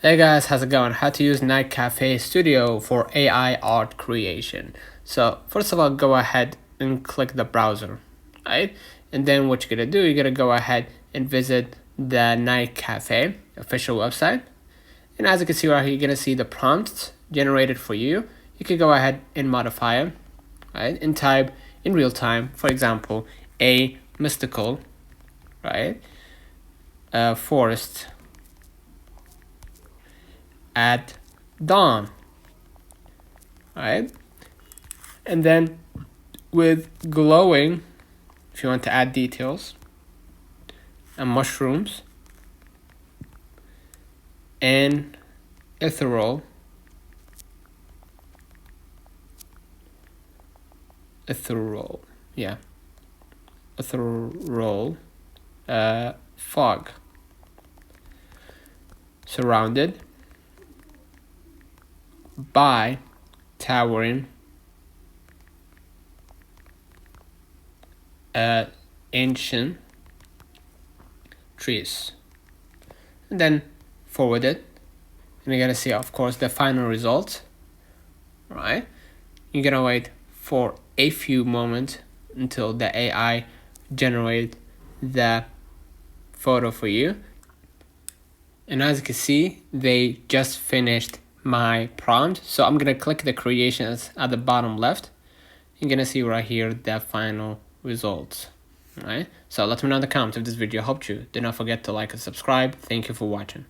Hey guys, how's it going? How to use Nightcafe Studio for AI art creation. So first of all, go ahead and click the browser, right? And then what you're gonna do, you're gonna go ahead and visit the Nightcafe official website. And as you can see right here, you're gonna see the prompts generated for you. You can go ahead and modify it, right? And type in real time, for example, a mystical, right? Forest at dawn, right? And then with glowing, if you want to add details, and mushrooms, and ethereal, yeah, ethereal, fog, surrounded by towering ancient trees, and then forward it, and you're gonna see, of course, the final result, right? You're gonna wait for a few moments until the AI generate the photo for you. And as you can see, they just finished my prompt. So I'm gonna click the creations at the bottom left. You're gonna see right here the final results. Alright, so let me know in the comments if this video helped you. Do not forget to like and subscribe. Thank you for watching.